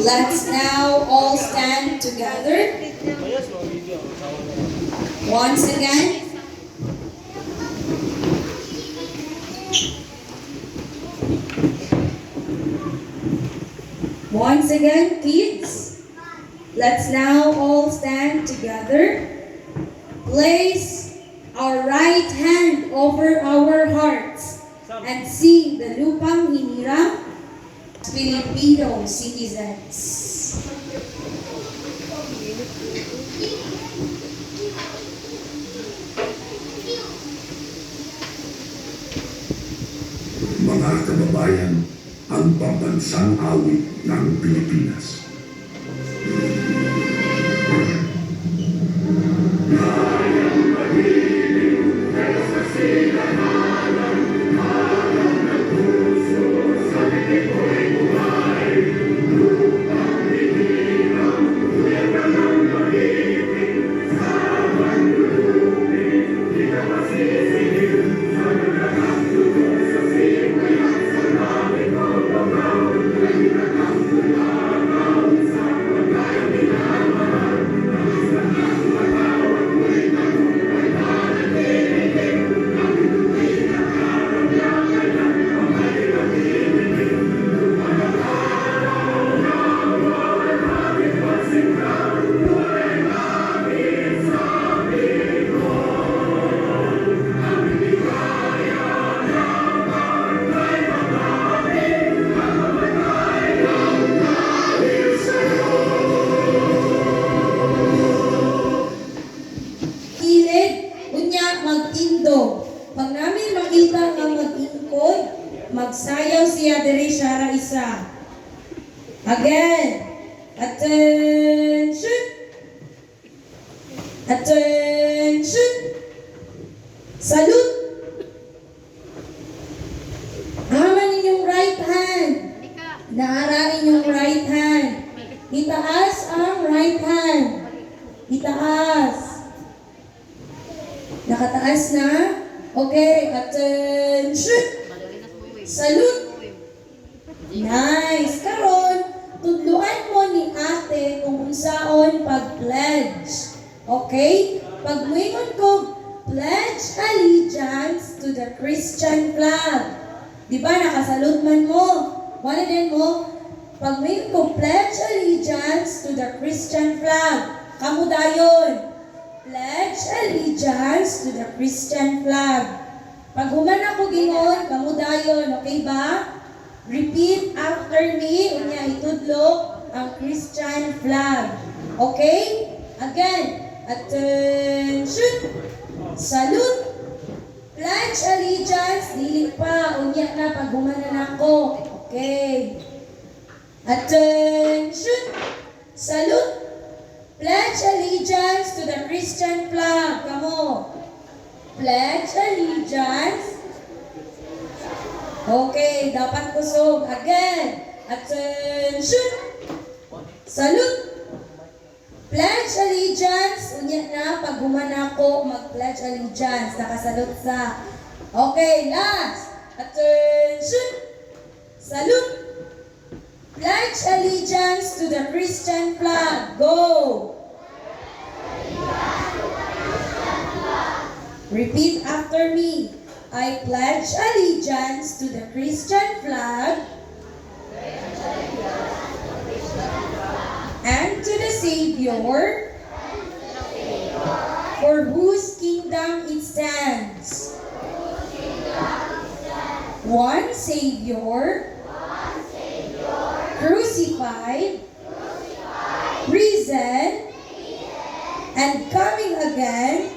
Let's now all stand together. Once again. Once again, kids. Let's now all stand together. Place our right hand over our hearts and sing the Lupang Hinirang, Filipino citizens. Mga kababayan, ang pambansang awit ng Pilipinas. Pag namin makita nga mag-ingkod, magsayaw siya diri siya isa. Again. Attention. Attention. Salute. Haman ninyong right hand. Naara inyong right hand. Itaas ang right hand. Itaas. Nakataas na? Okay, attention! Salute! Nice! Karon, tudluan mo ni ate kung unsaon pag-pledge. Okay? Pag-muingon ko, pledge allegiance to the Christian flag. Diba, nakasalute man mo? Wala din mo? Pag-muingon ko, pledge allegiance to the Christian flag. Kamu dayon. Pledge allegiance to the Christian flag. Pag human ako gingon, kamu dayon, okay ba? Repeat after me, unya itudlo ang Christian flag. Okay? Again, attention, salute, Pledge allegiance, dili pa, unya na, pagumanan ako. Okay. Attention! Salute! Pledge allegiance to the Christian flag. Come on. Pledge allegiance. Okay, dapat kusog. Again. Attention! Salute! Pledge allegiance. Unya na, pag gumana ko, mag-pledge allegiance. Nakasalute sa. Okay, last. Attention! Salute! Pledge allegiance to the Christian flag. Go! Repeat after me. I pledge allegiance to the Christian flag and to the Savior for whose kingdom it stands. One Savior, crucified, risen, and coming again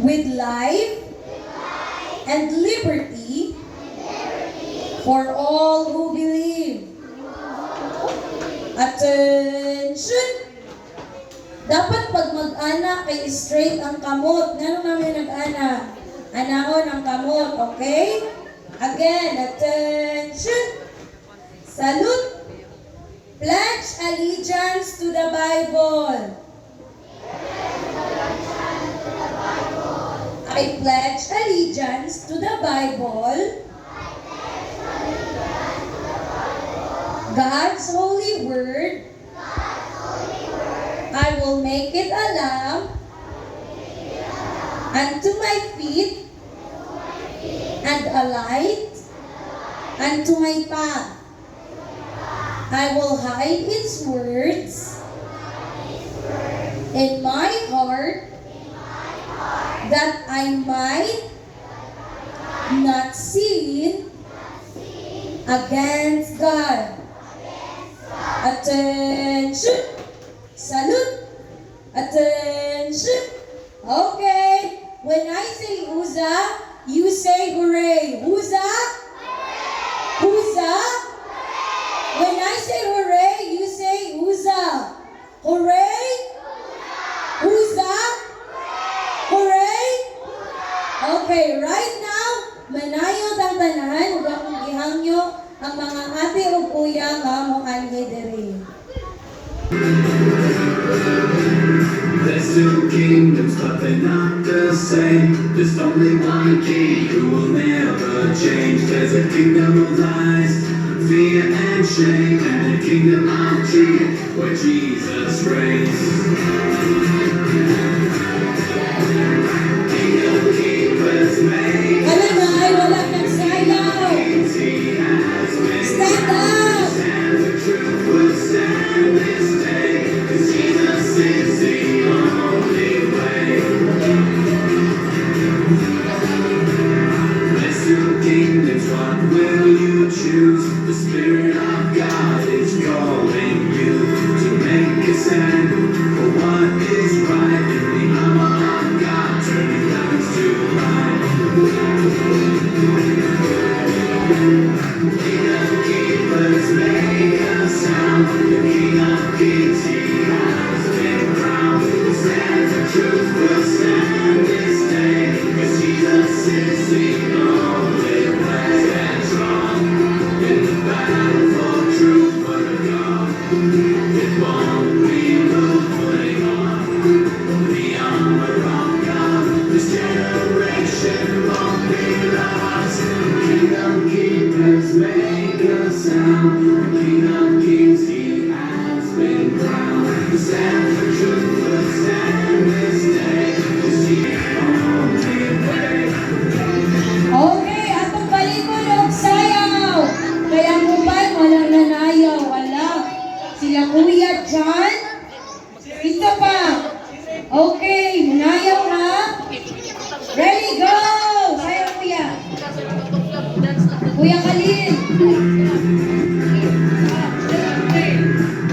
with life and liberty for all who believe. Attention! Dapat pag mag-ana kay straight ang kamot. Ngano namin nag-ana? Anahon ang kamot, okay? Again, attention! Salute! Pledge allegiance to the Bible. I pledge allegiance to the Bible, God's holy word. I will make it a lamp unto my feet and a light unto my path. I will hide its words in my heart that I might not sin against God. Attention! Salute! Attention! Okay, when I say Uza, you say hooray. Uza? Uza? When I say hooray, you say Uza. Hooray? Uza? Hooray? Okay, right now, manayot ang tanan, ug akong gihangyo ang mga ate o kuya nga mo anhi diri. There's two kingdoms, but they're not the same. There's only one king who will never change. There's a kingdom of lies, fear and shame, and a kingdom of truth where Jesus reigns. Kingdom keepers made. Wala na ay wala kang sayaw. He has been. Stand up! And the truth will stand this day, 'cause Jesus is the only way. There's two kingdoms, what will you choose? The Spirit of God is calling you to make a stand for what is right. In the armor of God, turning darkness to light. Kingdom keepers make a sound. The King of Kings, He has been crowned. Stand for truth, will stand this day, 'cause Jesus is the only way. Stand strong in the battle for truth, word of God. It won't be moved, putting on the armor of God. This generation won't be lost. Kingdom keepers make a sound. The King of Kings, He has been crowned. Stand for truth, will stand this day, 'cause He is the only way. Okay, atong balikon og sayaw. Kaya ang uban walang nanayaw, wala. Sila Kuya John. Ito pa. Okay, manayaw ha. Ready, go! Sayaw Kuya. Kuya Khalil.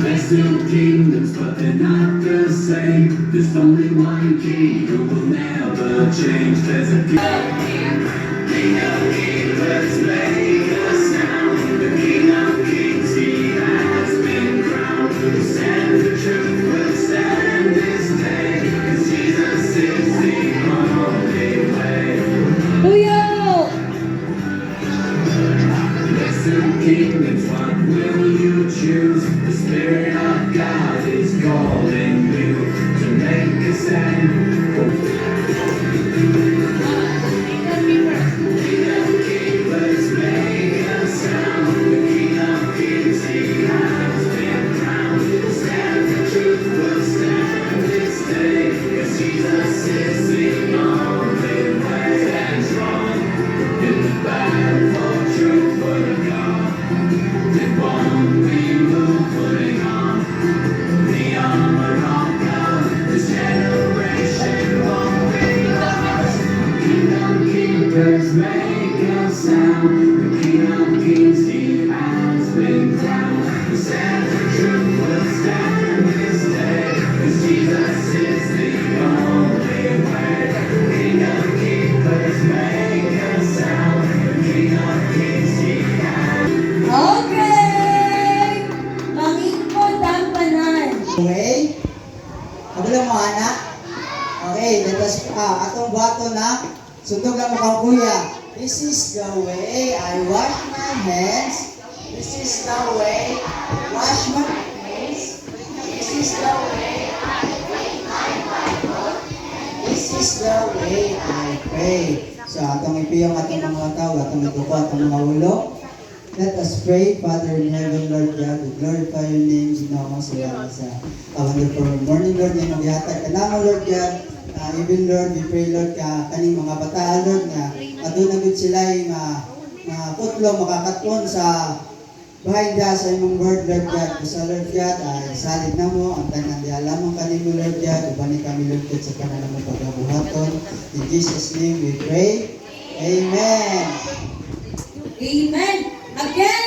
There's two kingdoms, but they're not the same. There's only one king who will never change. There's a king of kings, let's make a sound. The king of kings, he has been crowned. Who stands the truth, will stand this day. 'Cause Jesus is the only way. Tuyo! Listen, kingdoms, what will you choose? The Spirit of God is calling you to make a stand. King of kings, let's make a sound. The King of kings, he has been crowned. Stand the truth, will stand this day. 'Cause Jesus is the only way. Stand strong in the battle for truth, for the God. It won't be moved, putting on the armor of God. This generation won't be lost. King of kings, let's make a sound. The King of kings, he has been crowned. The stand for truth will stand this day. 'Cause Jesus is the only way. King of kings, let's make a sound. The King of kings, he has. Okay! Mangikot ang tanan. Okay? Kabalo mo, anak? Okay, let us, atong buhato na, sundog lang mo kang kuya. This is the way I wash my hands. This is the way I wash my hands. This is the way I read my Bible. This is the way I pray. So, atong ipiyong atong mga tao, atong ituko, atong mga ulo. Let us pray. Father in heaven, Lord God, we glorify your name. Ginoo mo salamat sa wonderful morning, Lord. Yan ang gihatag ka namo, Lord God. Even Lord, we pray, Lord, kaning mga bata, Lord, nga aduna gud sila nga putlo makakaton sa bahay da sa imong word, Lord God. Sa Lord God, salig na mo ang tanan di alamang kanimo, Lord God. Ubani kami, Lord God, sa kanang mga pagkabuhaton. In Jesus' name we pray. Amen. Amen. Again,